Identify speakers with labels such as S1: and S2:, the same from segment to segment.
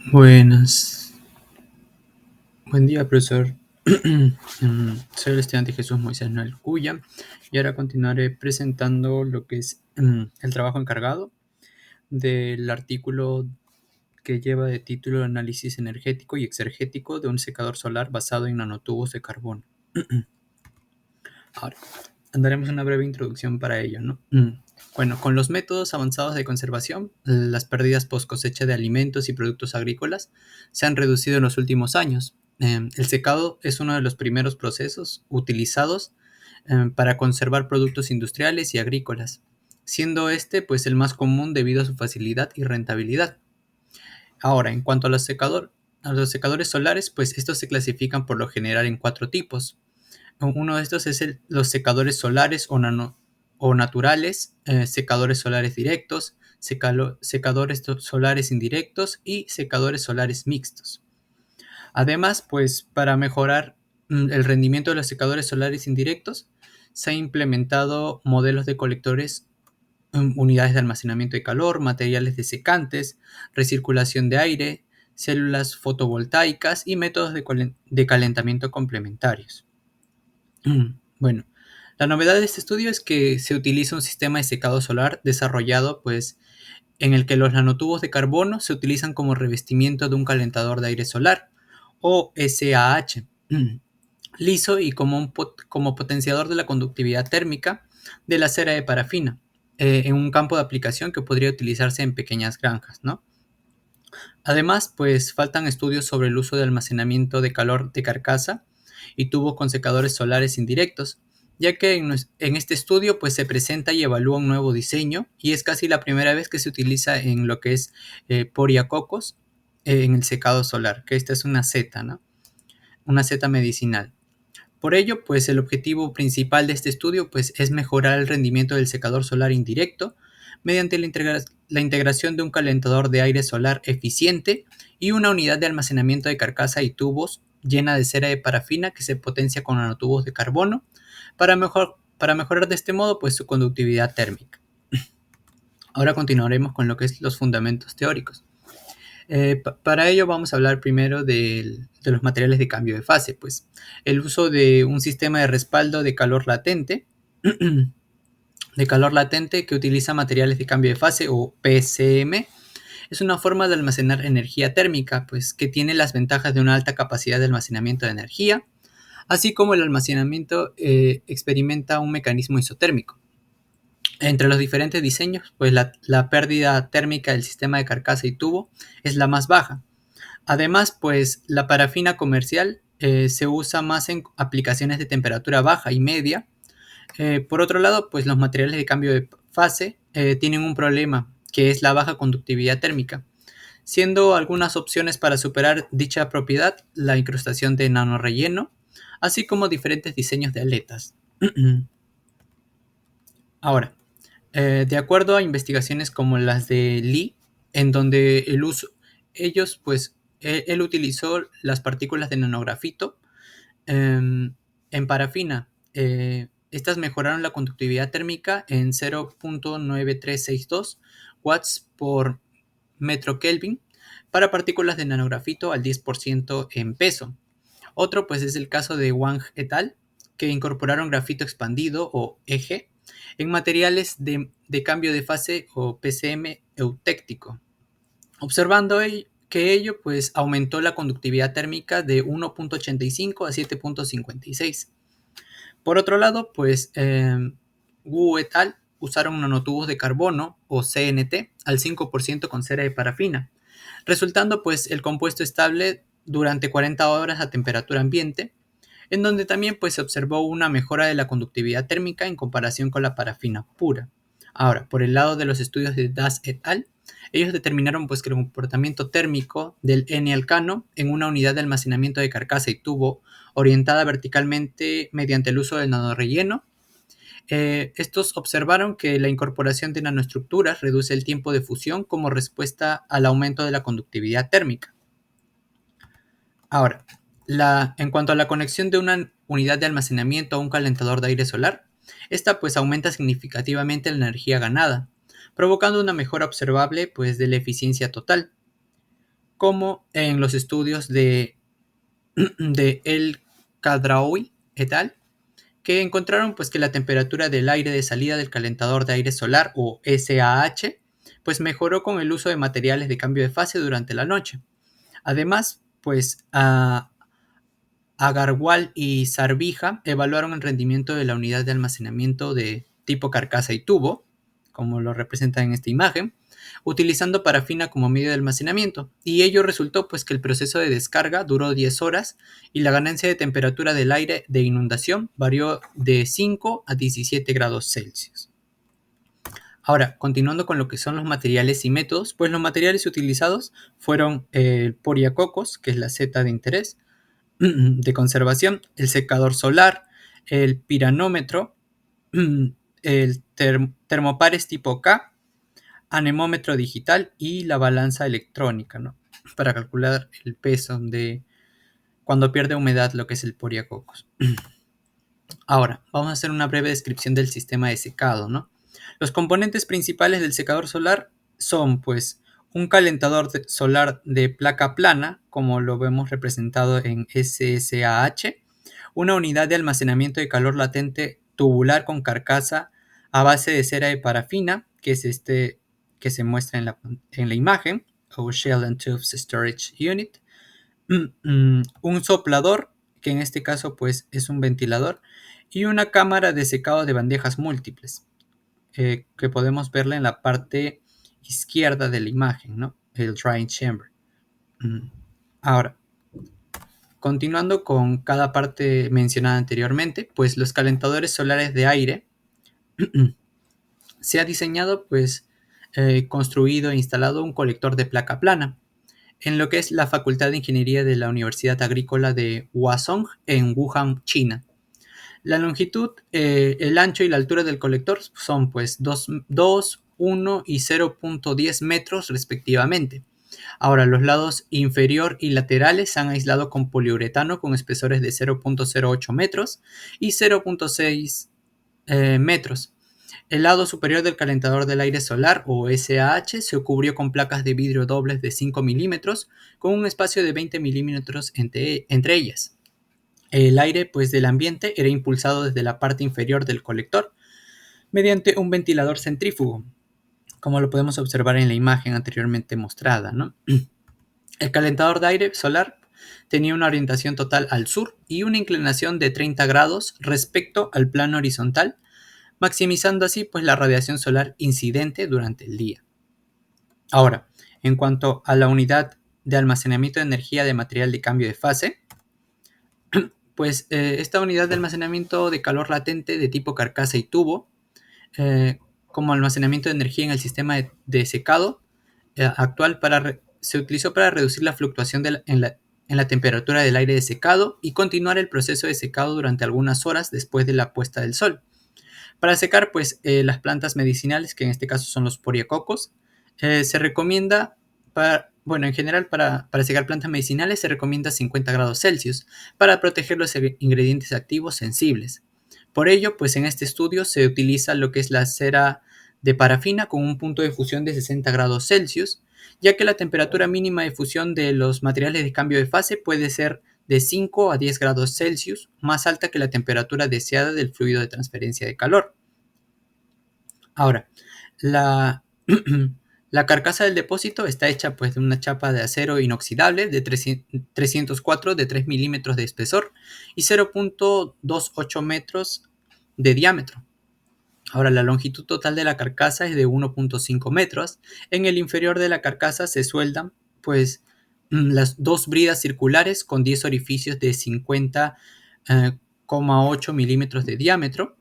S1: Buenas. Buen día, profesor. Soy el estudiante Jesús Moisés Noel Cuya y ahora continuaré presentando lo que es el trabajo encargado del artículo que lleva de título Análisis energético y exergético de un secador solar basado en nanotubos de carbono. Ahora, daremos una breve introducción para ello, ¿no? Bueno, con los métodos avanzados de conservación, las pérdidas post cosecha de alimentos y productos agrícolas se han reducido en los últimos años. El secado es uno de los primeros procesos utilizados para conservar productos industriales y agrícolas, siendo este pues el más común debido a su facilidad y rentabilidad. Ahora, en cuanto a los secadores solares, pues estos se clasifican por lo general en cuatro tipos. Uno de estos es los secadores solares o naturales, secadores solares directos, secadores solares indirectos y secadores solares mixtos. Además, pues para mejorar el rendimiento de los secadores solares indirectos, se han implementado modelos de colectores, unidades de almacenamiento de calor, materiales desecantes, recirculación de aire, células fotovoltaicas y métodos de calentamiento complementarios. Bueno, la novedad de este estudio es que se utiliza un sistema de secado solar desarrollado, pues, en el que los nanotubos de carbono se utilizan como revestimiento de un calentador de aire solar, o SAH, liso y como potenciador de la conductividad térmica de la cera de parafina, en un campo de aplicación que podría utilizarse en pequeñas granjas, ¿no? Además, pues faltan estudios sobre el uso de almacenamiento de calor de carcasa y tubos con secadores solares indirectos, ya que en este estudio pues se presenta y evalúa un nuevo diseño y es casi la primera vez que se utiliza en lo que es Poriacocos en el secado solar, que esta es una seta, ¿no? Una seta medicinal. Por ello, pues el objetivo principal de este estudio pues, es mejorar el rendimiento del secador solar indirecto mediante la integración de un calentador de aire solar eficiente y una unidad de almacenamiento de carcasa y tubos llena de cera de parafina que se potencia con nanotubos de carbono para mejorar de este modo pues, su conductividad térmica. Ahora continuaremos con lo que es los fundamentos teóricos. Para ello vamos a hablar primero de los materiales de cambio de fase, pues el uso de un sistema de respaldo de calor latente, que utiliza materiales de cambio de fase o PCM, es una forma de almacenar energía térmica, pues que tiene las ventajas de una alta capacidad de almacenamiento de energía, así como el almacenamiento experimenta un mecanismo isotérmico. Entre los diferentes diseños, pues la pérdida térmica del sistema de carcasa y tubo es la más baja. Además, pues la parafina comercial se usa más en aplicaciones de temperatura baja y media. Por otro lado, pues los materiales de cambio de fase tienen un problema, que es la baja conductividad térmica, siendo algunas opciones para superar dicha propiedad la incrustación de nanorrelleno, así como diferentes diseños de aletas. Ahora, de acuerdo a investigaciones como las de Lee, en donde él utilizó las partículas de nanografito en parafina. Estas mejoraron la conductividad térmica en 0.9362 watts por metro Kelvin para partículas de nanografito al 10% en peso. Otro pues es el caso de Wang et al, que incorporaron grafito expandido o EG en materiales de cambio de fase o PCM eutéctico, observando que ello pues aumentó la conductividad térmica de 1.85 a 7.56. Por otro lado, pues Wu et al usaron nanotubos de carbono o CNT al 5% con cera de parafina, resultando pues el compuesto estable durante 40 horas a temperatura ambiente, en donde también pues, se observó una mejora de la conductividad térmica en comparación con la parafina pura. Ahora, por el lado de los estudios de Das et al, ellos determinaron pues, que el comportamiento térmico del N-alcano en una unidad de almacenamiento de carcasa y tubo orientada verticalmente mediante el uso del nanorrelleno. Estos observaron que la incorporación de nanoestructuras reduce el tiempo de fusión como respuesta al aumento de la conductividad térmica. Ahora, en cuanto a la conexión de una unidad de almacenamiento a un calentador de aire solar, esta pues aumenta significativamente la energía ganada, provocando una mejora observable pues de la eficiencia total. como en los estudios de El Khadraoui et al., que encontraron pues que la temperatura del aire de salida del calentador de aire solar, o SAH, pues mejoró con el uso de materiales de cambio de fase durante la noche. Además, pues Agarwal y Sarvija evaluaron el rendimiento de la unidad de almacenamiento de tipo carcasa y tubo, como lo representa en esta imagen, utilizando parafina como medio de almacenamiento, y ello resultó pues que el proceso de descarga duró 10 horas y la ganancia de temperatura del aire de inundación varió de 5 a 17 grados Celsius. Ahora, continuando con lo que son los materiales y métodos, pues los materiales utilizados fueron el Poriacocos, que es la seta de interés, de conservación, el secador solar, el piranómetro, el termopares tipo K, anemómetro digital y la balanza electrónica, ¿no? Para calcular el peso de cuando pierde humedad, lo que es el Poriacocos. Ahora, vamos a hacer una breve descripción del sistema de secado, ¿no? Los componentes principales del secador solar son, pues, un calentador solar de placa plana, como lo vemos representado en SSAH, una unidad de almacenamiento de calor latente tubular con carcasa a base de cera de parafina, que es este que se muestra en la imagen, o Shell and Tubes Storage Unit, un soplador, que en este caso pues es un ventilador, y una cámara de secado de bandejas múltiples, que podemos verla en la parte izquierda de la imagen, ¿no? El drying chamber. Ahora, continuando con cada parte mencionada anteriormente, pues los calentadores solares de aire se ha diseñado, pues, construido e instalado un colector de placa plana en lo que es la Facultad de Ingeniería de la Universidad Agrícola de Huzhong en Wuhan, China. La longitud, el ancho y la altura del colector son pues 2, 1 y 0.10 metros respectivamente. Ahora, los lados inferior y laterales se han aislado con poliuretano con espesores de 0.08 metros y 0.6 metros. El lado superior del calentador del aire solar, o SAH, se cubrió con placas de vidrio dobles de 5 milímetros, con un espacio de 20 milímetros entre ellas. El aire pues, del ambiente era impulsado desde la parte inferior del colector mediante un ventilador centrífugo, como lo podemos observar en la imagen anteriormente mostrada, ¿no? El calentador de aire solar tenía una orientación total al sur y una inclinación de 30 grados respecto al plano horizontal, maximizando así pues, la radiación solar incidente durante el día. Ahora, en cuanto a la unidad de almacenamiento de energía de material de cambio de fase, pues esta unidad de almacenamiento de calor latente de tipo carcasa y tubo, como almacenamiento de energía en el sistema de secado actual, se utilizó para reducir la fluctuación en la temperatura del aire de secado y continuar el proceso de secado durante algunas horas después de la puesta del sol. Para secar, pues, las plantas medicinales, que en este caso son los poriacocos, se recomienda, en general, para secar plantas medicinales se recomienda 50 grados Celsius para proteger los ingredientes activos sensibles. Por ello, pues en este estudio se utiliza lo que es la cera de parafina con un punto de fusión de 60 grados Celsius, ya que la temperatura mínima de fusión de los materiales de cambio de fase puede ser de 5 a 10 grados Celsius, más alta que la temperatura deseada del fluido de transferencia de calor. Ahora, la, la carcasa del depósito está hecha pues, de una chapa de acero inoxidable de 304 de 3 milímetros de espesor y 0.28 metros de diámetro. Ahora, la longitud total de la carcasa es de 1.5 metros. En el inferior de la carcasa se sueldan pues, las dos bridas circulares con 10 orificios de 50,8 milímetros de diámetro.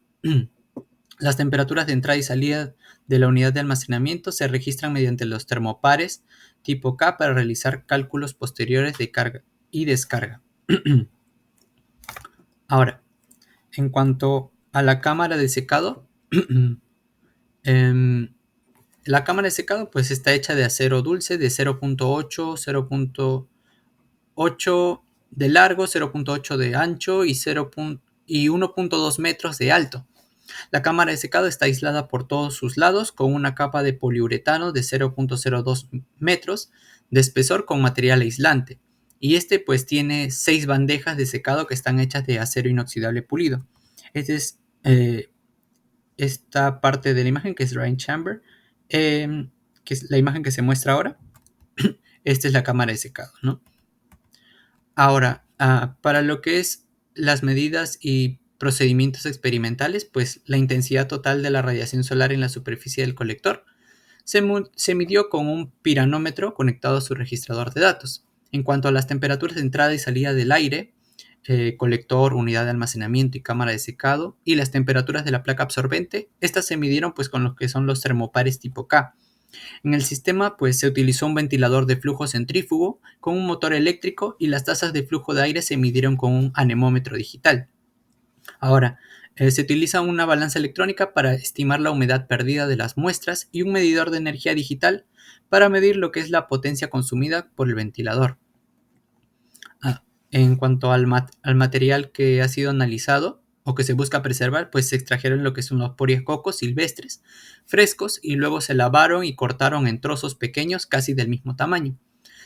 S1: Las temperaturas de entrada y salida de la unidad de almacenamiento se registran mediante los termopares tipo K para realizar cálculos posteriores de carga y descarga. Ahora, en cuanto a la cámara de secado, la cámara de secado pues, está hecha de acero dulce de 0.8, 0.8 de largo, 0.8 de ancho y 1.2 metros de alto. La cámara de secado está aislada por todos sus lados con una capa de poliuretano de 0.02 metros de espesor con material aislante. Y pues tiene 6 bandejas de secado que están hechas de acero inoxidable pulido. Esta es esta parte de la imagen que es drying chamber, que es la imagen que se muestra ahora. Esta es la cámara de secado, ¿no? Ahora, para lo que es las medidas y procedimientos experimentales, pues la intensidad total de la radiación solar en la superficie del colector se midió con un piranómetro conectado a su registrador de datos. En cuanto a las temperaturas de entrada y salida del aire, colector, unidad de almacenamiento y cámara de secado, y las temperaturas de la placa absorbente, estas se midieron pues con lo que son los termopares tipo K. En el sistema pues se utilizó un ventilador de flujo centrífugo con un motor eléctrico y las tasas de flujo de aire se midieron con un anemómetro digital. Ahora, se utiliza una balanza electrónica para estimar la humedad perdida de las muestras y un medidor de energía digital para medir lo que es la potencia consumida por el ventilador. En cuanto al material que ha sido analizado o que se busca preservar, pues se extrajeron lo que son los poriacocos silvestres, frescos, y luego se lavaron y cortaron en trozos pequeños casi del mismo tamaño.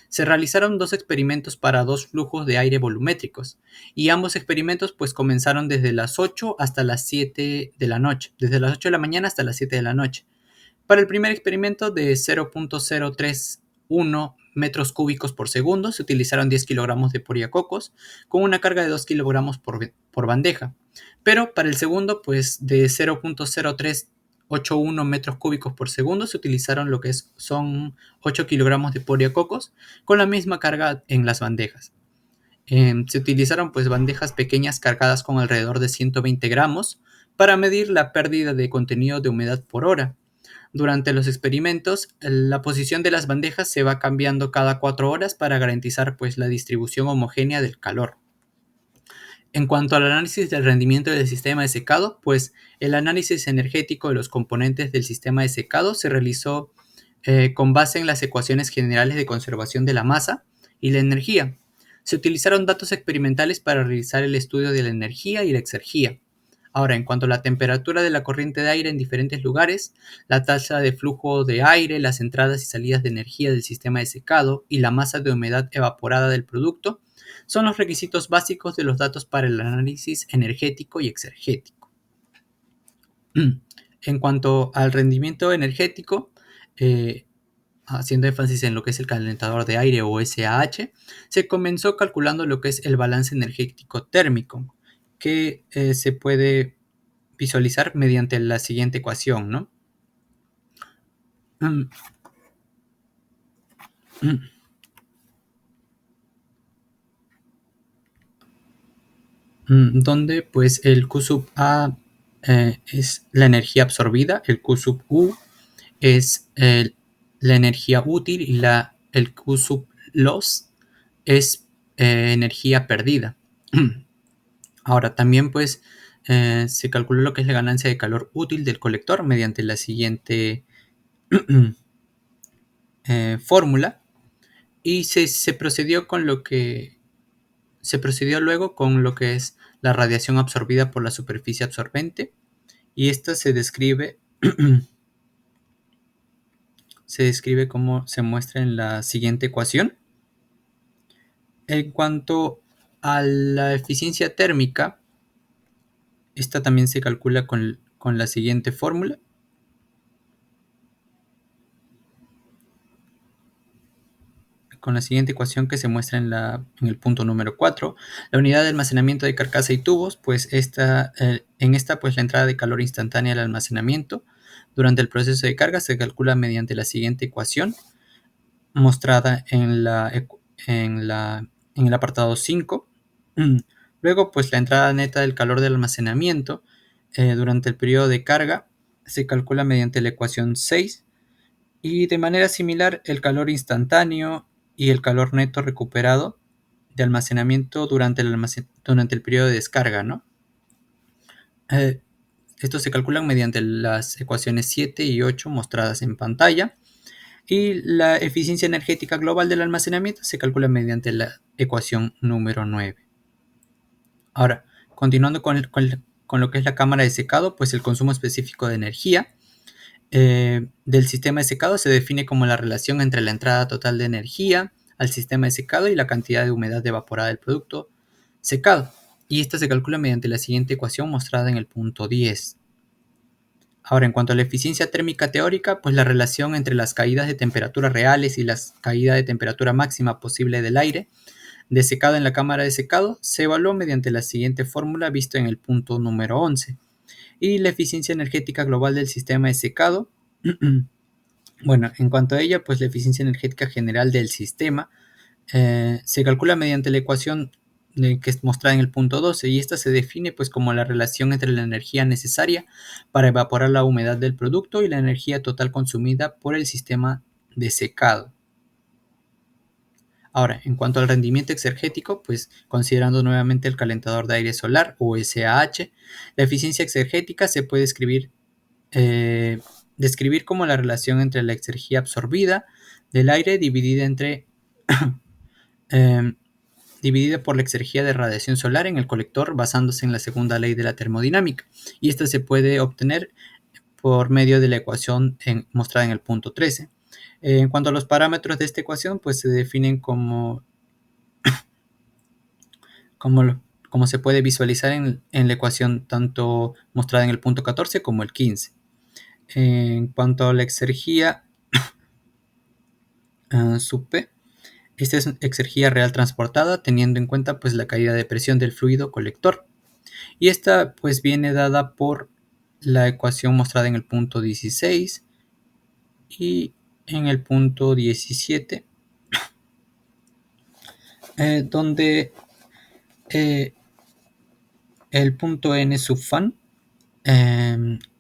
S1: Se realizaron 2 experimentos para 2 flujos de aire volumétricos, y ambos experimentos pues comenzaron desde las 8 hasta las 7 de la noche, desde las 8 de la mañana hasta las 7 de la noche. Para el primer experimento de 0.031 metros cúbicos por segundo se utilizaron 10 kilogramos de poriacocos con una carga de 2 kilogramos por bandeja. Pero para el segundo, pues de 0.0381 metros cúbicos por segundo se utilizaron lo que son 8 kilogramos de poriacocos con la misma carga en las bandejas. Se utilizaron pues bandejas pequeñas cargadas con alrededor de 120 gramos para medir la pérdida de contenido de humedad por hora. Durante los experimentos, la posición de las bandejas se va cambiando cada 4 horas para garantizar pues la distribución homogénea del calor. En cuanto al análisis del rendimiento del sistema de secado, pues el análisis energético de los componentes del sistema de secado se realizó con base en las ecuaciones generales de conservación de la masa y la energía. Se utilizaron datos experimentales para realizar el estudio de la energía y la exergía. Ahora, en cuanto a la temperatura de la corriente de aire en diferentes lugares, la tasa de flujo de aire, las entradas y salidas de energía del sistema de secado y la masa de humedad evaporada del producto son los requisitos básicos de los datos para el análisis energético y exergético. En cuanto al rendimiento energético, haciendo énfasis en lo que es el calentador de aire o SAH, se comenzó calculando lo que es el balance energético térmico, que se puede visualizar mediante la siguiente ecuación, ¿no? Donde pues el Q sub A es la energía absorbida, el Q sub U es la energía útil y el Q sub loss es energía perdida. Ahora también pues se calculó lo que es la ganancia de calor útil del colector mediante la siguiente fórmula, y se procedió luego con lo que es la radiación absorbida por la superficie absorbente, y esta se describe como se muestra en la siguiente ecuación. En cuanto a la eficiencia térmica, esta también se calcula con la siguiente fórmula. Con la siguiente ecuación que se muestra en el punto número 4. La unidad de almacenamiento de carcasa y tubos, pues en esta pues la entrada de calor instantánea al almacenamiento durante el proceso de carga se calcula mediante la siguiente ecuación mostrada en el apartado 5. Luego pues la entrada neta del calor del almacenamiento durante el periodo de carga se calcula mediante la ecuación 6, y de manera similar el calor instantáneo y el calor neto recuperado de almacenamiento durante el periodo de descarga, ¿no? Estos se calculan mediante las ecuaciones 7 y 8 mostradas en pantalla, y la eficiencia energética global del almacenamiento se calcula mediante la ecuación número 9. Ahora, continuando con con lo que es la cámara de secado, pues el consumo específico de energía del sistema de secado se define como la relación entre la entrada total de energía al sistema de secado y la cantidad de humedad evaporada del producto secado. Y esta se calcula mediante la siguiente ecuación mostrada en el punto 10. Ahora, en cuanto a la eficiencia térmica teórica, pues la relación entre las caídas de temperatura reales y la caída de temperatura máxima posible del aire de secado en la cámara de secado se evaluó mediante la siguiente fórmula vista en el punto número 11. Y la eficiencia energética global del sistema de secado, bueno, en cuanto a ella, pues la eficiencia energética general del sistema se calcula mediante la ecuación que es mostrada en el punto 12 y esta se define pues como la relación entre la energía necesaria para evaporar la humedad del producto y la energía total consumida por el sistema de secado. Ahora, en cuanto al rendimiento exergético, pues considerando nuevamente el calentador de aire solar o SAH, la eficiencia exergética se puede describir como la relación entre la exergía absorbida del aire dividida por la exergía de radiación solar en el colector basándose en la segunda ley de la termodinámica. Y esta se puede obtener por medio de la ecuación mostrada en el punto 13. En cuanto a los parámetros de esta ecuación, pues se definen como se puede visualizar en la ecuación tanto mostrada en el punto 14 como el 15. En cuanto a la exergía sub P, esta es exergía real transportada teniendo en cuenta pues la caída de presión del fluido colector. Y esta pues viene dada por la ecuación mostrada en el punto 16 y en el punto 17, donde el punto N sub fan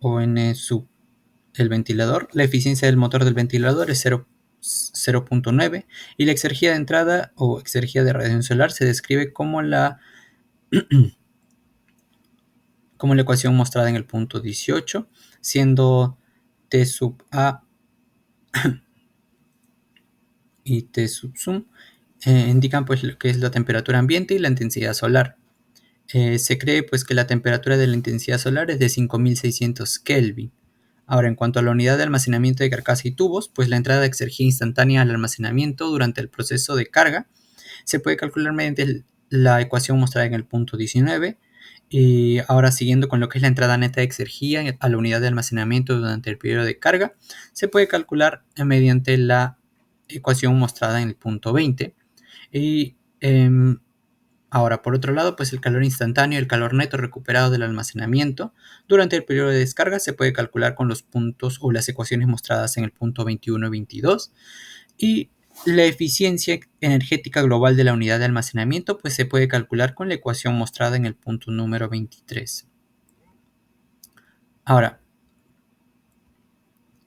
S1: o N sub el ventilador, la eficiencia del motor del ventilador es 0.9 y la exergía de entrada o exergía de radiación solar se describe como la ecuación mostrada en el punto 18, siendo T sub A y T sub sum indican pues lo que es la temperatura ambiente y la intensidad solar. Se cree pues que la temperatura de la intensidad solar es de 5600 Kelvin. Ahora, en cuanto a la unidad de almacenamiento de carcasa y tubos, pues la entrada de exergía instantánea al almacenamiento durante el proceso de carga se puede calcular mediante la ecuación mostrada en el punto 19. Y ahora, siguiendo con lo que es la entrada neta de exergía a la unidad de almacenamiento durante el periodo de carga, se puede calcular mediante la ecuación mostrada en el punto 20. Y ahora, por otro lado, pues el calor instantáneo y el calor neto recuperado del almacenamiento durante el periodo de descarga se puede calcular con los puntos o las ecuaciones mostradas en el punto 21 y 22. Y la eficiencia energética global de la unidad de almacenamiento pues se puede calcular con la ecuación mostrada en el punto número 23. Ahora,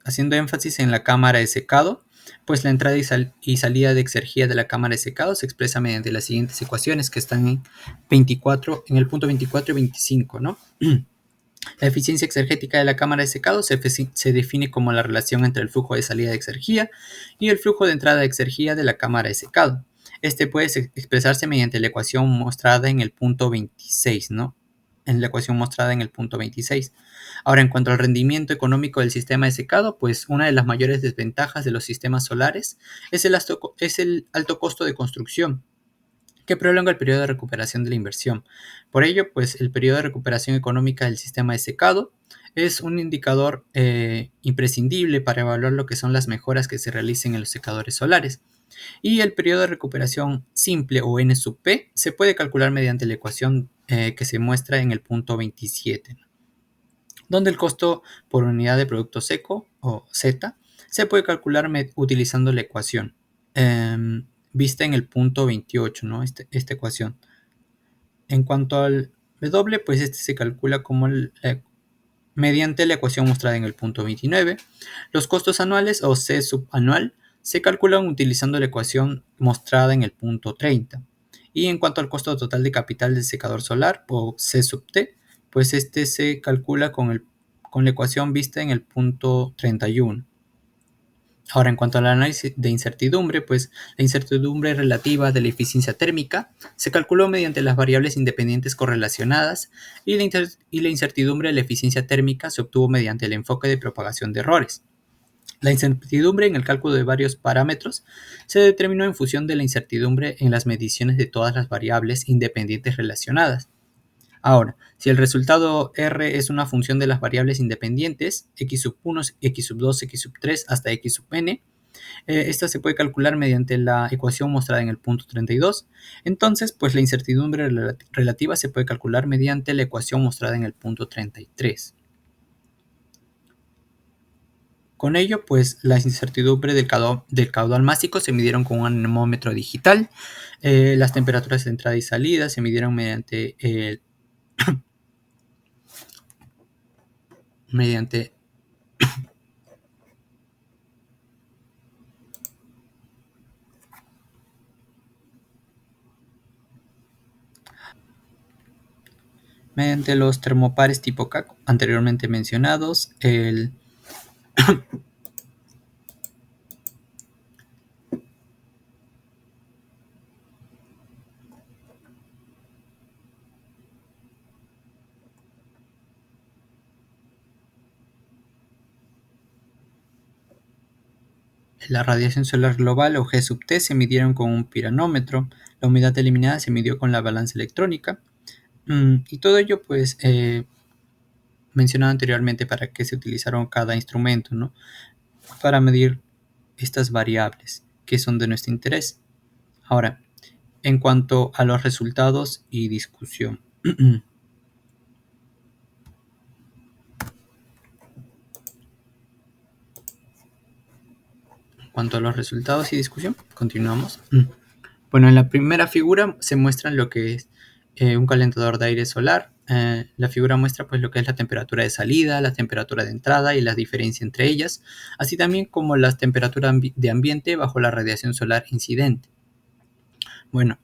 S1: haciendo énfasis en la cámara de secado, pues la entrada y salida de exergía de la cámara de secado se expresa mediante las siguientes ecuaciones que están en el punto 24 y 25, ¿no? La eficiencia exergética de la cámara de secado se define como la relación entre el flujo de salida de exergía y el flujo de entrada de exergía de la cámara de secado. Este puede expresarse mediante la ecuación mostrada en el punto 26, ¿no? En la ecuación mostrada en el punto 26. Ahora, en cuanto al rendimiento económico del sistema de secado, pues una de las mayores desventajas de los sistemas solares es el alto costo de construcción, que prolonga el periodo de recuperación de la inversión. Por ello, pues el periodo de recuperación económica del sistema de secado es un indicador imprescindible para evaluar lo que son las mejoras que se realicen en los secadores solares. Y el periodo de recuperación simple o N sub P se puede calcular mediante la ecuación que se muestra en el punto 27, donde el costo por unidad de producto seco o Z se puede calcular utilizando la ecuación vista en el punto 28, ¿no? Esta ecuación. En cuanto al W, pues este se calcula como mediante la ecuación mostrada en el punto 29. Los costos anuales o C subanual se calculan utilizando la ecuación mostrada en el punto 30. Y en cuanto al costo total de capital del secador solar o C sub T, pues este se calcula con la ecuación vista en el punto 31. Ahora, en cuanto al análisis de incertidumbre, pues la incertidumbre relativa de la eficiencia térmica se calculó mediante las variables independientes correlacionadas y la incertidumbre de la eficiencia térmica se obtuvo mediante el enfoque de propagación de errores. La incertidumbre en el cálculo de varios parámetros se determinó en función de la incertidumbre en las mediciones de todas las variables independientes relacionadas. Ahora, si el resultado R es una función de las variables independientes, x1, x2, x3 hasta x sub n, esta se puede calcular mediante la ecuación mostrada en el punto 32. Entonces, pues la incertidumbre relativa se puede calcular mediante la ecuación mostrada en el punto 33. Con ello, pues las incertidumbres del caudal másico se midieron con un anemómetro digital. Las temperaturas de entrada y salida se midieron mediante los termopares tipo K anteriormente mencionados. La radiación solar global o G sub T se midieron con un piranómetro. La humedad eliminada se midió con la balanza electrónica. Y todo ello, pues, mencionado anteriormente para qué se utilizaron cada instrumento, ¿no? Para medir estas variables que son de nuestro interés. Ahora, en cuanto a los resultados y discusión. En cuanto a los resultados y discusión, continuamos. Bueno, en la primera figura se muestra lo que es un calentador de aire solar. La figura muestra pues lo que es la temperatura de salida, la temperatura de entrada y la diferencia entre ellas, así también como las temperaturas de ambiente bajo la radiación solar incidente. Bueno,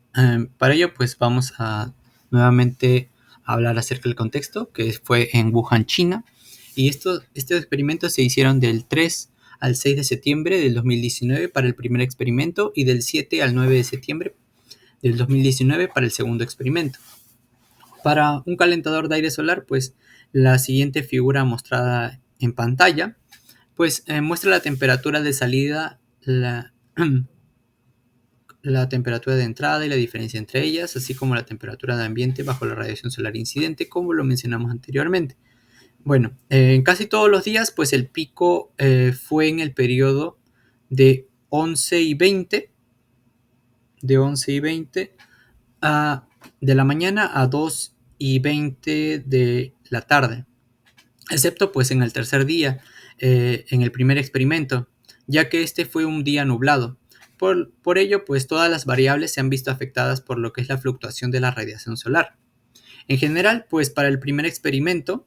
S1: para ello pues vamos a nuevamente hablar acerca del contexto, que fue en Wuhan, China, y estos experimentos se hicieron del 3 al 6 de septiembre del 2019 para el primer experimento y del 7 al 9 de septiembre del 2019 para el segundo experimento. Para un calentador de aire solar, pues la siguiente figura mostrada en pantalla, pues muestra la temperatura de salida, la temperatura de entrada y la diferencia entre ellas, así como la temperatura de ambiente bajo la radiación solar incidente, como lo mencionamos anteriormente. Bueno, en casi todos los días, pues el pico fue en el periodo de 11 y 20, de la mañana a 2 y 20 de la tarde, excepto pues en el tercer día, en el primer experimento, ya que este fue un día nublado. Por ello, pues todas las variables se han visto afectadas por lo que es la fluctuación de la radiación solar. En general, pues para el primer experimento,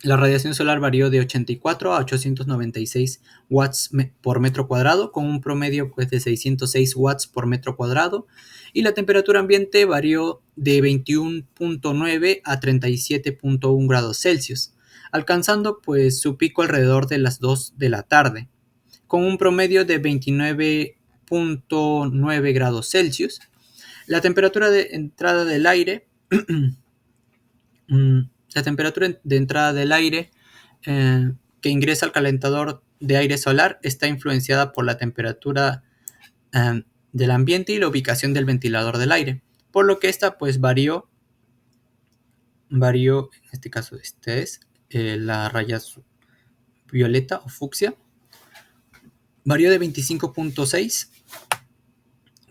S1: la radiación solar varió de 84 a 896 watts por metro cuadrado, con un promedio pues, de 606 watts por metro cuadrado, y la temperatura ambiente varió de 21.9 a 37.1 grados Celsius, alcanzando pues, su pico alrededor de las 2 de la tarde, con un promedio de 29.9 grados Celsius. La temperatura de entrada del aire la temperatura de entrada del aire que ingresa al calentador de aire solar está influenciada por la temperatura del ambiente y la ubicación del ventilador del aire, por lo que esta pues varió, en este caso es la raya violeta o fucsia, varió de 25.6,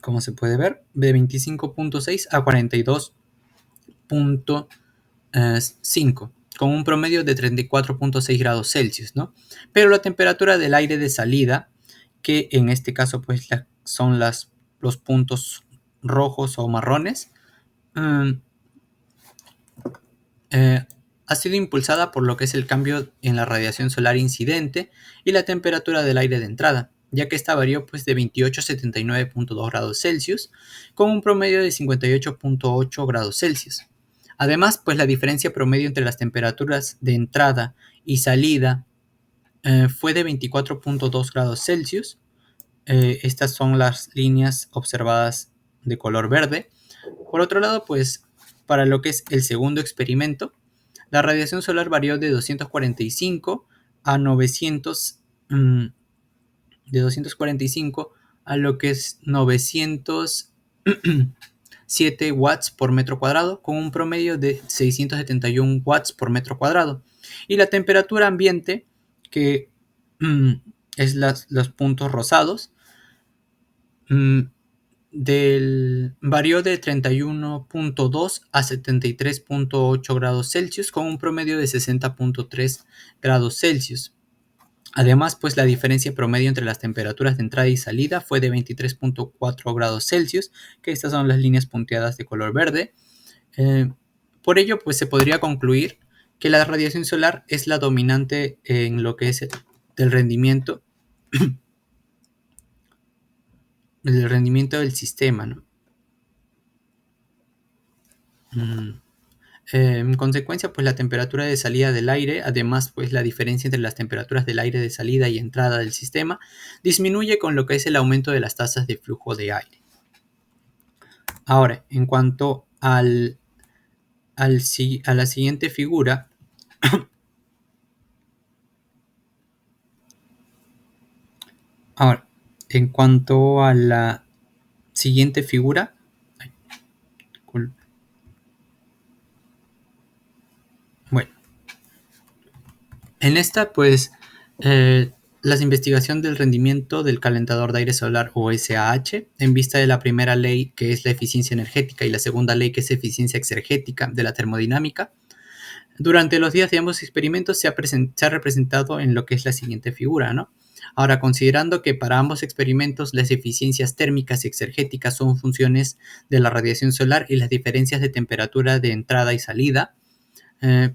S1: como se puede ver, de 25.6 a 42.5, con un promedio de 34.6 grados Celsius, ¿no? Pero la temperatura del aire de salida, que en este caso pues son los puntos rojos o marrones, ha sido impulsada por lo que es el cambio en la radiación solar incidente y la temperatura del aire de entrada, ya que esta varió pues, de 28 a 79.2 grados Celsius, con un promedio de 58.8 grados Celsius. Además, pues la diferencia promedio entre las temperaturas de entrada y salida fue de 24.2 grados Celsius. Estas son las líneas observadas de color verde. Por otro lado, pues para lo que es el segundo experimento, la radiación solar varió de 245 a 900, de 245 a lo que es 907 watts por metro cuadrado, con un promedio de 671 watts por metro cuadrado. Y la temperatura ambiente, que es los puntos rosados, varió de 31.2 a 73.8 grados Celsius, con un promedio de 60.3 grados Celsius. Además, pues la diferencia promedio entre las temperaturas de entrada y salida fue de 23.4 grados Celsius, que estas son las líneas punteadas de color verde. Por ello, pues se podría concluir que la radiación solar es la dominante en lo que es el rendimiento del sistema, ¿no? En consecuencia, pues la temperatura de salida del aire, además, pues la diferencia entre las temperaturas del aire de salida y entrada del sistema, disminuye con lo que es el aumento de las tasas de flujo de aire. Ahora, en cuanto a la siguiente figura, ahora, en cuanto a la siguiente figura, bueno, en esta, pues, la investigación del rendimiento del calentador de aire solar o SAH, en vista de la primera ley, que es la eficiencia energética, y la segunda ley, que es eficiencia exergética de la termodinámica, durante los días de ambos experimentos se ha representado en lo que es la siguiente figura, ¿no? Ahora, considerando que para ambos experimentos las eficiencias térmicas y exergéticas son funciones de la radiación solar y las diferencias de temperatura de entrada y salida,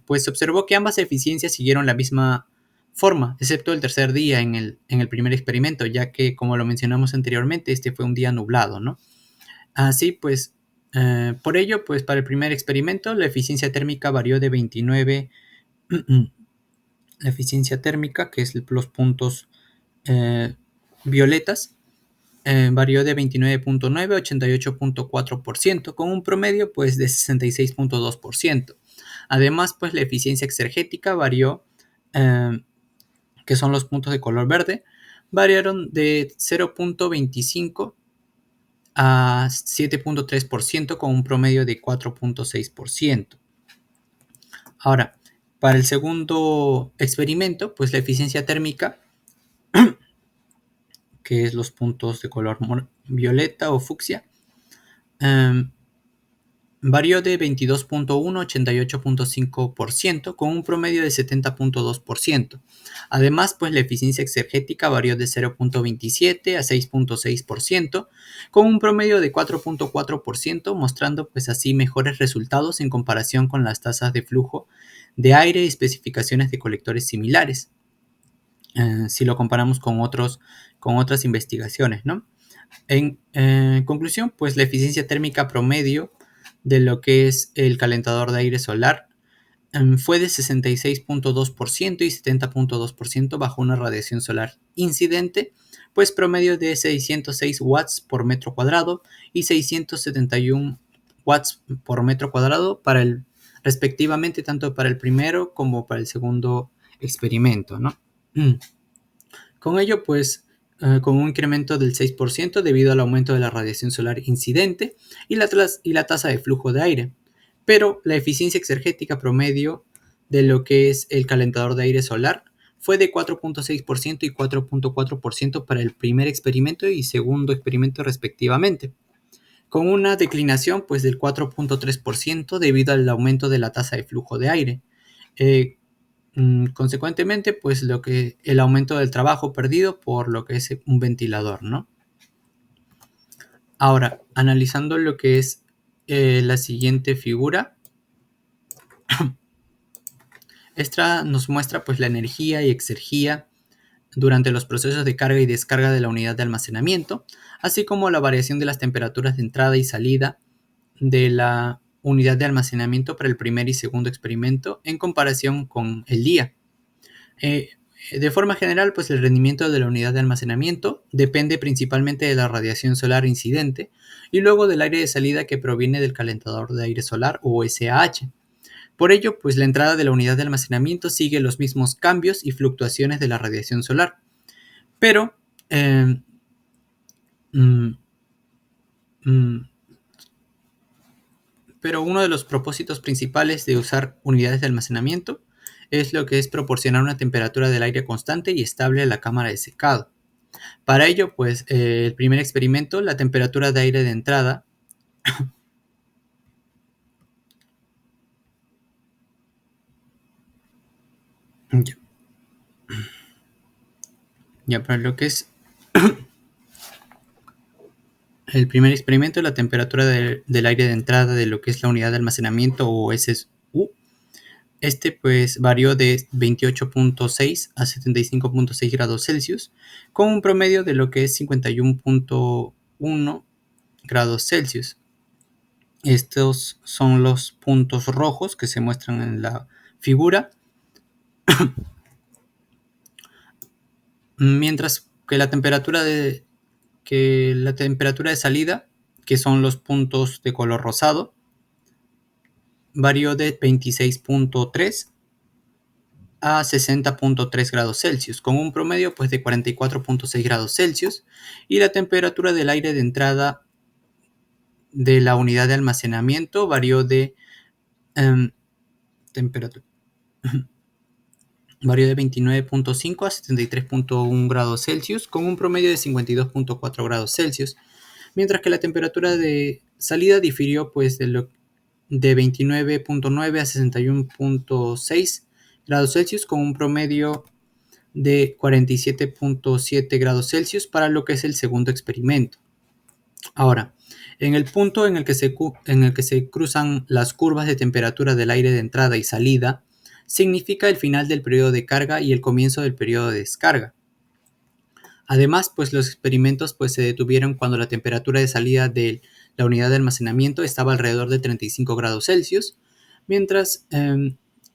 S1: pues se observó que ambas eficiencias siguieron la misma forma, excepto el tercer día en el primer experimento, ya que, como lo mencionamos anteriormente, este fue un día nublado, ¿no? Así pues, por ello, pues para el primer experimento, la eficiencia térmica varió de 29, la eficiencia térmica, que es los puntos violetas, varió de 29.9 a 88.4%, con un promedio pues de 66.2%. Además, pues la eficiencia exergética varió, que son los puntos de color verde, variaron de 0.25 a 7.3%, con un promedio de 4.6%. Ahora, para el segundo experimento, pues la eficiencia térmica, que es los puntos de color violeta o fucsia, varió de 22.1 a 88.5%, con un promedio de 70.2%. Además, pues la eficiencia exergética varió de 0.27 a 6.6%, con un promedio de 4.4%, mostrando pues así mejores resultados en comparación con las tasas de flujo de aire y especificaciones de colectores similares, si lo comparamos con otras investigaciones, ¿no? En conclusión, pues la eficiencia térmica promedio de lo que es el calentador de aire solar fue de 66.2% y 70.2% bajo una radiación solar incidente, pues promedio de 606 watts por metro cuadrado y 671 watts por metro cuadrado respectivamente, tanto para el primero como para el segundo experimento, ¿no? Con ello, pues, con un incremento del 6% debido al aumento de la radiación solar incidente y la tasa de flujo de aire. Pero la eficiencia exergética promedio de lo que es el calentador de aire solar fue de 4.6% y 4.4% para el primer experimento y segundo experimento respectivamente, con una declinación pues del 4.3% debido al aumento de la tasa de flujo de aire. Consecuentemente, pues el aumento del trabajo perdido por lo que es un ventilador, ¿no? Ahora, analizando lo que es la siguiente figura, esta nos muestra pues la energía y exergía durante los procesos de carga y descarga de la unidad de almacenamiento, así como la variación de las temperaturas de entrada y salida de la unidad de almacenamiento para el primer y segundo experimento en comparación con el día. De forma general, pues el rendimiento de la unidad de almacenamiento depende principalmente de la radiación solar incidente y luego del aire de salida que proviene del calentador de aire solar o SAH. Por ello, pues la entrada de la unidad de almacenamiento sigue los mismos cambios y fluctuaciones de la radiación solar. Pero, eh, mm, mm, pero uno de los propósitos principales de usar unidades de almacenamiento es lo que es proporcionar una temperatura del aire constante y estable a la cámara de secado. Para ello, pues el primer experimento, la temperatura de aire de entrada, ya, ya para lo que es el primer experimento, la temperatura del aire de entrada de lo que es la unidad de almacenamiento o SSU, este pues varió de 28.6 a 75.6 grados Celsius, con un promedio de lo que es 51.1 grados Celsius. Estos son los puntos rojos que se muestran en la figura, mientras que la temperatura de salida, que son los puntos de color rosado, varió de 26.3 a 60.3 grados Celsius, con un promedio pues, de 44.6 grados Celsius, y la temperatura del aire de entrada de la unidad de almacenamiento varió de temperatura varió de 29.5 a 73.1 grados Celsius, con un promedio de 52.4 grados Celsius, mientras que la temperatura de salida difirió pues de 29.9 a 61.6 grados Celsius, con un promedio de 47.7 grados Celsius para lo que es el segundo experimento. Ahora, en el punto en el que se cruzan las curvas de temperatura del aire de entrada y salida, significa el final del periodo de carga y el comienzo del periodo de descarga. Además, pues los experimentos pues, se detuvieron cuando la temperatura de salida de la unidad de almacenamiento estaba alrededor de 35 grados Celsius, mientras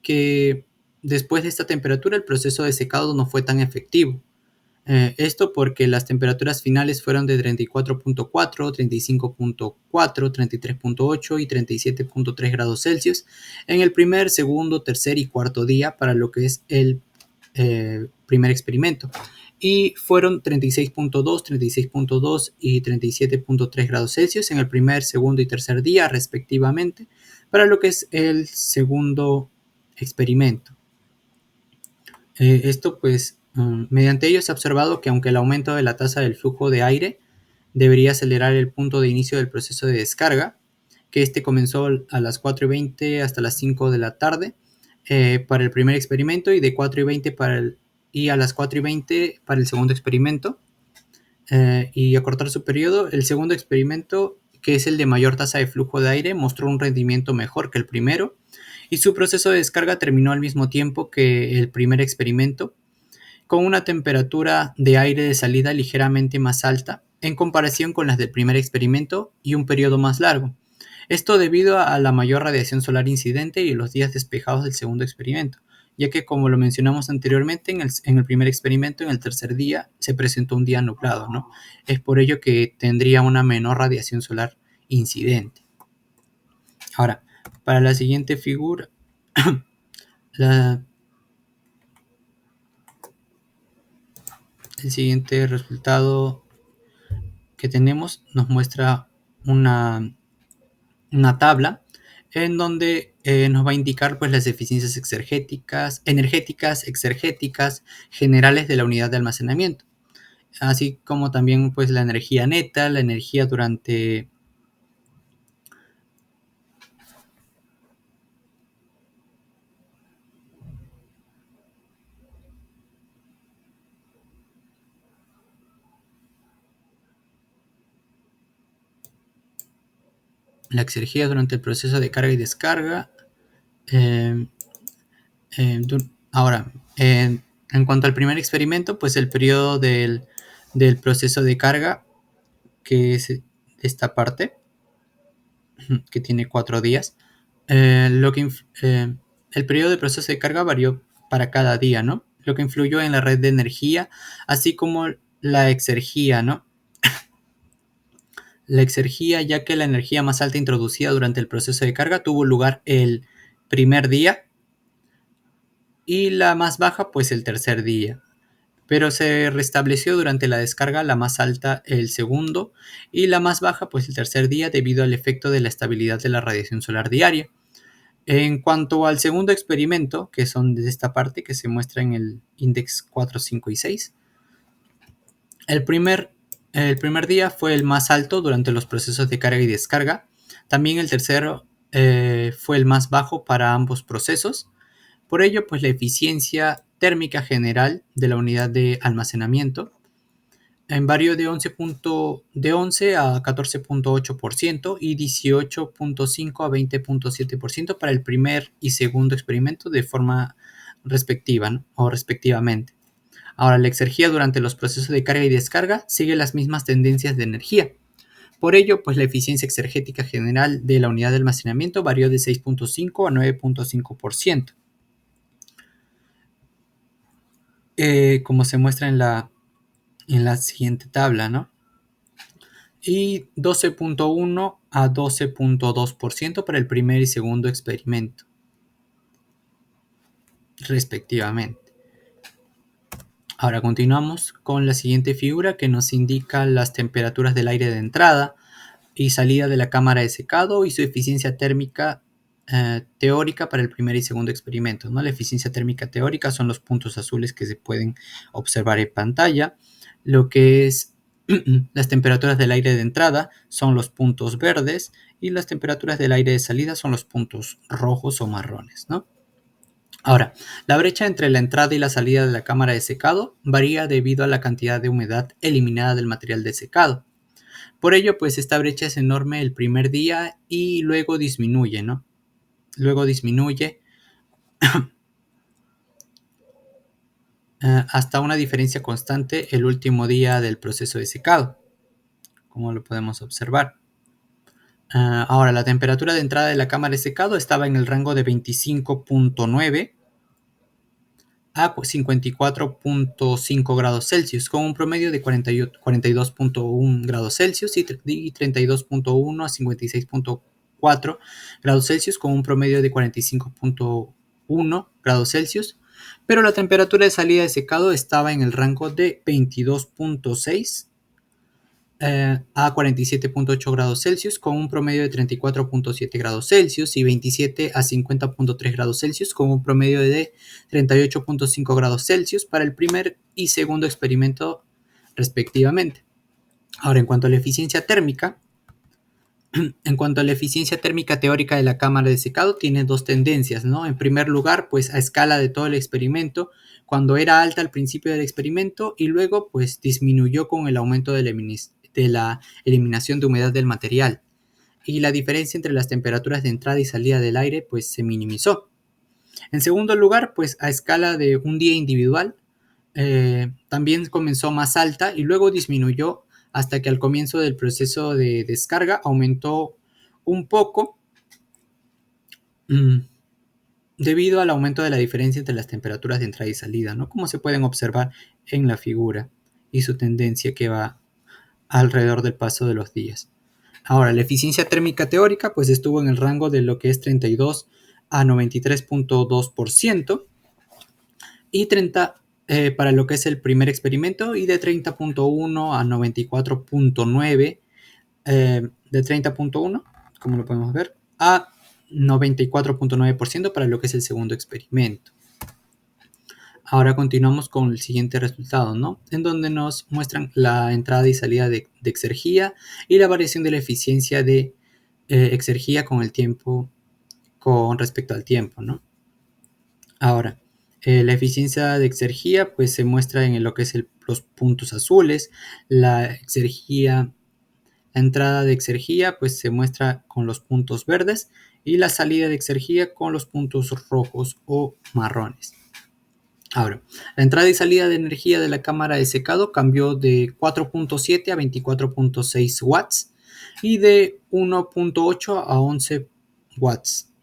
S1: que después de esta temperatura el proceso de secado no fue tan efectivo. Esto porque las temperaturas finales fueron de 34.4, 35.4, 33.8 y 37.3 grados Celsius en el primer, segundo, tercer y cuarto día para lo que es el primer experimento. Y fueron 36.2, 36.2 y 37.3 grados Celsius en el primer, segundo y tercer día respectivamente para lo que es el segundo experimento. Esto pues mediante ello se ha observado que aunque el aumento de la tasa del flujo de aire debería acelerar el punto de inicio del proceso de descarga, que este comenzó a las 4:20 hasta las 5 de la tarde para el primer experimento y de 4:20 y a las 4:20 para el segundo experimento, y acortar su periodo, el segundo experimento, que es el de mayor tasa de flujo de aire, mostró un rendimiento mejor que el primero y su proceso de descarga terminó al mismo tiempo que el primer experimento, con una temperatura de aire de salida ligeramente más alta en comparación con las del primer experimento y un periodo más largo. Esto debido a la mayor radiación solar incidente y los días despejados del segundo experimento, ya que como lo mencionamos anteriormente, en el primer experimento, en el tercer día, se presentó un día nublado, ¿no? Es por ello que tendría una menor radiación solar incidente. Ahora, para la siguiente figura, el siguiente resultado que tenemos nos muestra una tabla en donde nos va a indicar pues, las eficiencias energéticas, exergéticas, generales de la unidad de almacenamiento, así como también pues, la energía neta, la energía durante la exergía durante el proceso de carga y descarga. Eh, Ahora, en cuanto al primer experimento, pues el periodo del proceso de carga, que es esta parte, que tiene 4 días, el periodo de proceso de carga varió para cada día, ¿no? lo que influyó en la red de energía, así como la exergía, ¿no? La exergía, ya que la energía más alta introducida durante el proceso de carga tuvo lugar el primer día y la más baja, pues el tercer día. Pero se restableció durante la descarga la más alta el segundo y la más baja, pues el tercer día, debido al efecto de la estabilidad de la radiación solar diaria. En cuanto al segundo experimento, que son de esta parte que se muestra en el índice 4, 5 y 6, el primer día fue el más alto durante los procesos de carga y descarga. También el tercero fue el más bajo para ambos procesos. Por ello, pues la eficiencia térmica general de la unidad de almacenamiento varió de 11 a 14.8% y 18.5 a 20.7% para el primer y segundo experimento de forma respectiva, ¿no? O respectivamente. Ahora, la exergía durante los procesos de carga y descarga sigue las mismas tendencias de energía. Por ello, pues la eficiencia exergética general de la unidad de almacenamiento varió de 6.5 a 9.5%. Como se muestra en la siguiente tabla, ¿no? Y 12.1 a 12.2% para el primer y segundo experimento, respectivamente. Ahora continuamos con la siguiente figura que nos indica las temperaturas del aire de entrada y salida de la cámara de secado y su eficiencia térmica teórica para el primer y segundo experimento, ¿no? La eficiencia térmica teórica son los puntos azules que se pueden observar en pantalla. Lo que es las temperaturas del aire de entrada son los puntos verdes y las temperaturas del aire de salida son los puntos rojos o marrones, ¿no? Ahora, la brecha entre la entrada y la salida de la cámara de secado varía debido a la cantidad de humedad eliminada del material de secado. Por ello, pues esta brecha es enorme el primer día y luego disminuye, ¿no? Luego disminuye hasta una diferencia constante el último día del proceso de secado, como lo podemos observar. Ahora, la temperatura de entrada de la cámara de secado estaba en el rango de 25.9 a 54.5 grados Celsius, con un promedio de 42.1 grados Celsius y 32.1 a 56.4 grados Celsius, con un promedio de 45.1 grados Celsius, pero la temperatura de salida de secado estaba en el rango de 22.6 a 47.8 grados Celsius, con un promedio de 34.7 grados Celsius y 27 a 50.3 grados Celsius, con un promedio de 38.5 grados Celsius para el primer y segundo experimento respectivamente. Ahora, en cuanto a la eficiencia térmica, teórica de la cámara de secado tiene dos tendencias, ¿no? En primer lugar, pues a escala de todo el experimento, cuando era alta al principio del experimento y luego pues disminuyó con el aumento de la eliminación de humedad del material. Y la diferencia entre las temperaturas de entrada y salida del aire pues se minimizó. En segundo lugar, pues a escala de un día individual, también comenzó más alta y luego disminuyó hasta que al comienzo del proceso de descarga aumentó un poco debido al aumento de la diferencia entre las temperaturas de entrada y salida, ¿no? Como se pueden observar en la figura y su tendencia que va alrededor del paso de los días. Ahora, la eficiencia térmica teórica pues estuvo en el rango de lo que es 32 a 93.2% y 30 para lo que es el primer experimento y de 30.1 a 94.9 de 30.1, como lo podemos ver, a 94.9% para lo que es el segundo experimento. Ahora continuamos con el siguiente resultado, ¿no? En donde nos muestran la entrada y salida de exergía y la variación de la eficiencia de exergía con el tiempo, con respecto al tiempo, ¿no? Ahora, la eficiencia de exergía pues se muestra en lo que es los puntos azules, la entrada de exergía pues se muestra con los puntos verdes y la salida de exergía con los puntos rojos o marrones. Ahora, la entrada y salida de energía de la cámara de secado cambió de 4.7 a 24.6 watts y de 1.8 a 11 watts.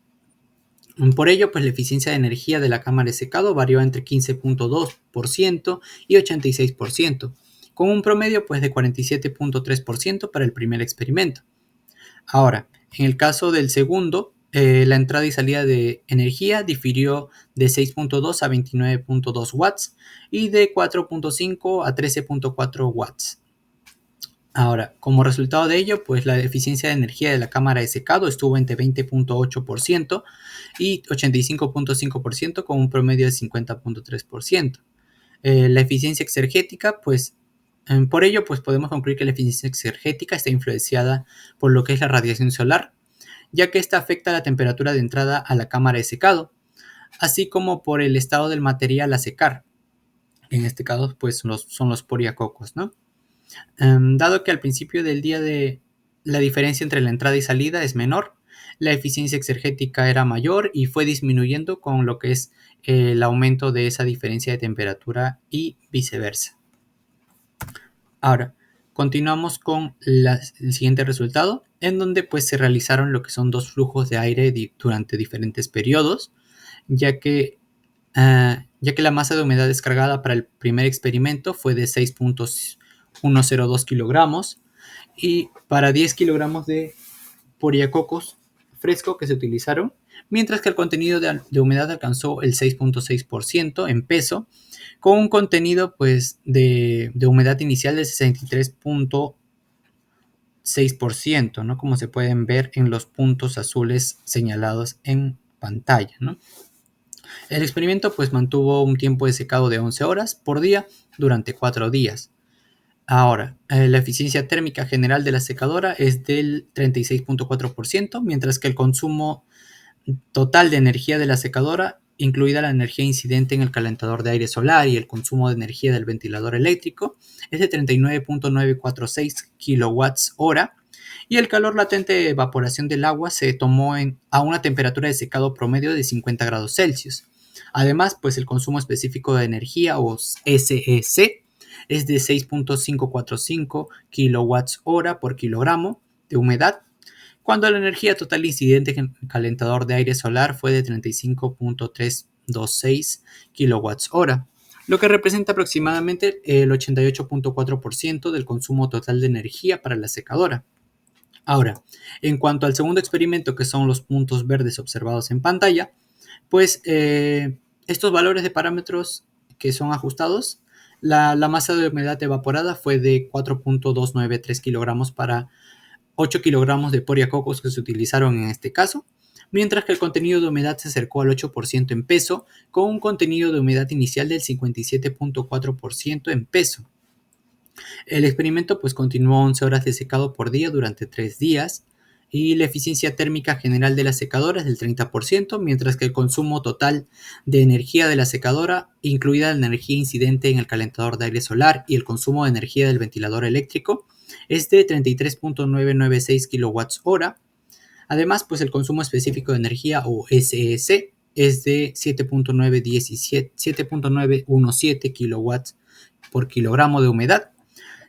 S1: Por ello, pues la eficiencia de energía de la cámara de secado varió entre 15.2% y 86%, con un promedio pues de 47.3% para el primer experimento. Ahora, en el caso del segundo, la entrada y salida de energía difirió de 6.2 a 29.2 watts y de 4.5 a 13.4 watts. Ahora, como resultado de ello, pues la eficiencia de energía de la cámara de secado estuvo entre 20.8% y 85.5% con un promedio de 50.3%. La eficiencia exergética, pues por ello, pues podemos concluir que la eficiencia exergética está influenciada por lo que es la radiación solar, ya que esta afecta la temperatura de entrada a la cámara de secado, así como por el estado del material a secar. En este caso, pues son los poriacocos, ¿no? Dado que al principio del día la diferencia entre la entrada y salida es menor, la eficiencia exergética era mayor y fue disminuyendo con lo que es el aumento de esa diferencia de temperatura y viceversa. Ahora, continuamos con el siguiente resultado, en donde pues se realizaron lo que son dos flujos de aire durante diferentes periodos, ya que, ya que la masa de humedad descargada para el primer experimento fue de 6.102 kilogramos y para 10 kilogramos de poriacocos fresco que se utilizaron, mientras que el contenido de humedad alcanzó el 6.6% en peso, con un contenido pues, de humedad inicial del 63.6%, ¿no? Como se pueden ver en los puntos azules señalados en pantalla, ¿no? El experimento pues, mantuvo un tiempo de secado de 11 horas por día durante 4 días. Ahora, la eficiencia térmica general de la secadora es del 36.4%, mientras que el consumo total de energía de la secadora, incluida la energía incidente en el calentador de aire solar y el consumo de energía del ventilador eléctrico, es de 39.946 kilowatts hora, y el calor latente de evaporación del agua se tomó a una temperatura de secado promedio de 50 grados Celsius. Además, pues el consumo específico de energía, o SEC, es de 6.545 kilowatts hora por kilogramo de humedad, cuando la energía total incidente en el calentador de aire solar fue de 35.326 kilowatts hora, lo que representa aproximadamente el 88.4% del consumo total de energía para la secadora. Ahora, en cuanto al segundo experimento, que son los puntos verdes observados en pantalla, pues estos valores de parámetros que son ajustados, la masa de humedad evaporada fue de 4.293 kilogramos para 8 kilogramos de poriacocos que se utilizaron en este caso, mientras que el contenido de humedad se acercó al 8% en peso, con un contenido de humedad inicial del 57.4% en peso. El experimento pues continuó 11 horas de secado por día durante 3 días y la eficiencia térmica general de la secadora es del 30%, mientras que el consumo total de energía de la secadora, incluida la energía incidente en el calentador de aire solar y el consumo de energía del ventilador eléctrico, es de 33.996 kilowatts hora. Además, pues el consumo específico de energía, o SEC, es de 7.917 kilowatts por kilogramo de humedad,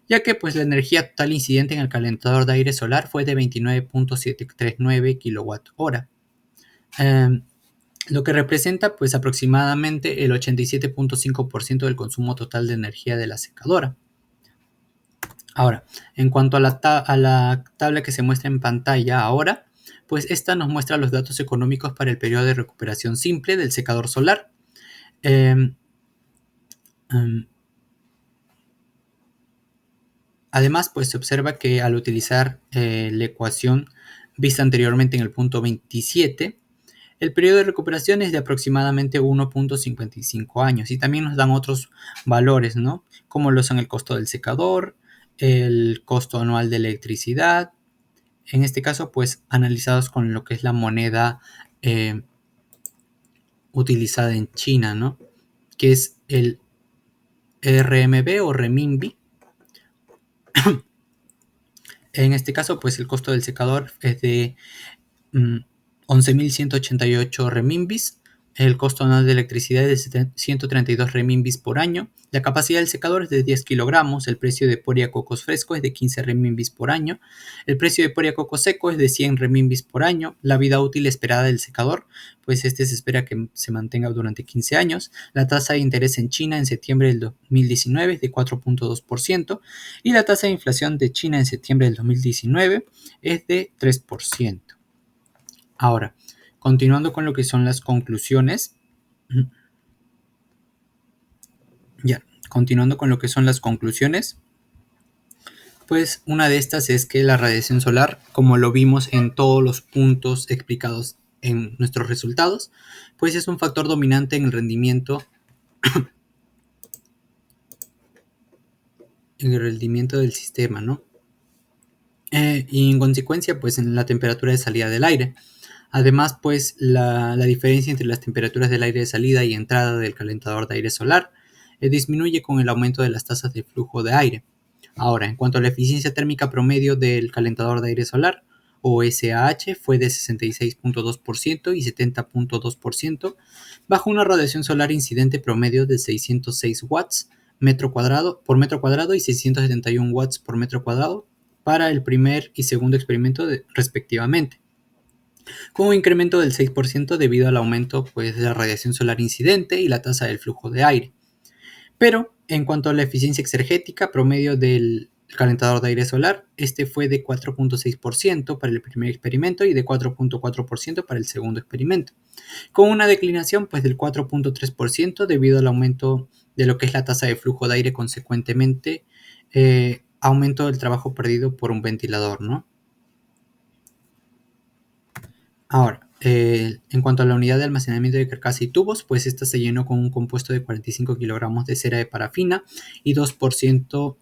S1: ya que pues la energía total incidente en el calentador de aire solar fue de 29.739 kWh, lo que representa pues aproximadamente el 87.5% del consumo total de energía de la secadora. Ahora, en cuanto a la tabla que se muestra en pantalla ahora, pues esta nos muestra los datos económicos para el periodo de recuperación simple del secador solar. Además, pues se observa que al utilizar la ecuación vista anteriormente en el punto 27, el periodo de recuperación es de aproximadamente 1.55 años y también nos dan otros valores, ¿no? Como lo son el costo del secador, el costo anual de electricidad, en este caso, pues analizados con lo que es la moneda utilizada en China, ¿no? Que es el RMB o renminbi. En este caso, pues el costo del secador es de 11.188 renminbis, El costo anual de electricidad es de 132 renminbis por año. La capacidad del secador es de 10 kilogramos. El precio de Poria cocos fresco es de 15 renminbis por año. El precio de Poria coco seco es de 100 renminbis por año. La vida útil esperada del secador, pues se espera que se mantenga durante 15 años. La tasa de interés en China en septiembre del 2019 es de 4.2% y la tasa de inflación de China en septiembre del 2019 es de 3%. Ahora, continuando con lo que son las conclusiones. Ya, continuando con lo que son las conclusiones, pues una de estas es que la radiación solar, como lo vimos en todos los puntos explicados en nuestros resultados, pues es un factor dominante en el rendimiento del sistema, ¿no? Y en consecuencia, pues en la temperatura de salida del aire. Además, pues la diferencia entre las temperaturas del aire de salida y entrada del calentador de aire solar disminuye con el aumento de las tasas de flujo de aire. Ahora, en cuanto a la eficiencia térmica promedio del calentador de aire solar, o SAH, fue de 66.2% y 70.2%, bajo una radiación solar incidente promedio de 606 watts por metro cuadrado y 671 watts por metro cuadrado para el primer y segundo experimento respectivamente, con un incremento del 6% debido al aumento pues, de la radiación solar incidente y la tasa del flujo de aire. Pero en cuanto a la eficiencia exergética promedio del calentador de aire solar, este fue de 4.6% para el primer experimento y de 4.4% para el segundo experimento, con una declinación pues, del 4.3% debido al aumento de lo que es la tasa de flujo de aire, consecuentemente aumento del trabajo perdido por un ventilador, ¿no? Ahora, en cuanto a la unidad de almacenamiento de carcasa y tubos, pues esta se llenó con un compuesto de 45 kilogramos de cera de parafina y 2%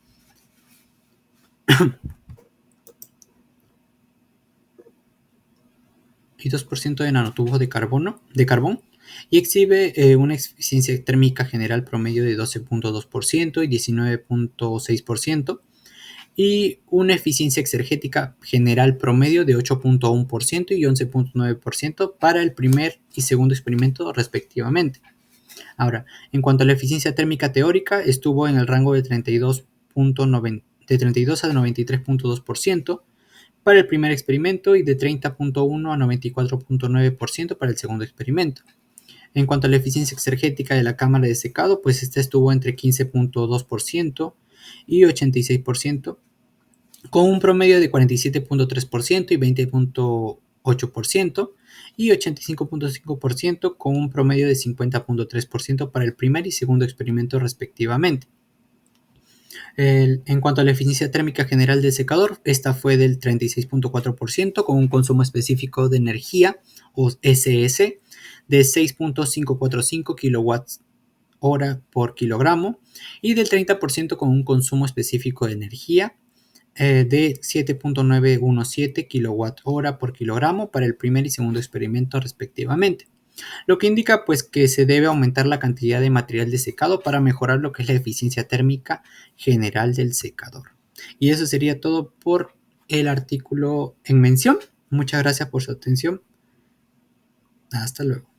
S1: de nanotubos de carbón y exhibe una eficiencia térmica general promedio de 12.2% y 19.6%. Y una eficiencia exergética general promedio de 8.1% y 11.9% para el primer y segundo experimento respectivamente. Ahora, en cuanto a la eficiencia térmica teórica, estuvo en el rango de 32 a 93.2% para el primer experimento y de 30.1 a 94.9% para el segundo experimento. En cuanto a la eficiencia exergética de la cámara de secado, pues esta estuvo entre 15.2% y 86%, con un promedio de 47.3% y 20.8%, y 85.5% con un promedio de 50.3% para el primer y segundo experimento respectivamente. En cuanto a la eficiencia térmica general del secador, esta fue del 36.4% con un consumo específico de energía, o SS, de 6.545 kilowatts hora por kilogramo, y del 30% con un consumo específico de energía de 7.917 kWh por kilogramo para el primer y segundo experimento respectivamente, lo que indica pues que se debe aumentar la cantidad de material de secado para mejorar lo que es la eficiencia térmica general del secador. Y eso sería todo por el artículo en mención. Muchas gracias por su atención. Hasta luego.